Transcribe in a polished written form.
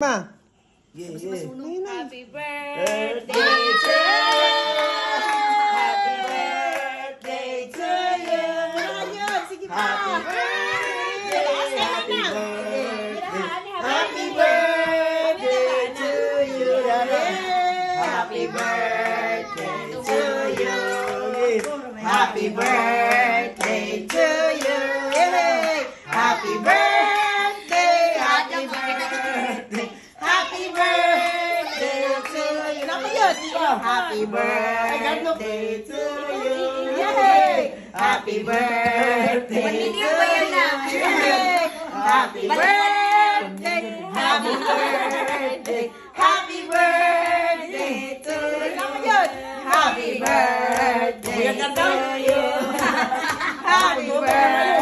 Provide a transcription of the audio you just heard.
Ma. Yeah. Happy birthday to you. Happy birthday to you. Happy birthday. Happy birthday to you. Happy birthday to you. Happy birthday to you. Happy birthday. Happy birthday to you. Yay! Happy birthday to you. Happy birthday. Happy birthday. Happy birthday to you. Happy birthday to you. Happy birthday.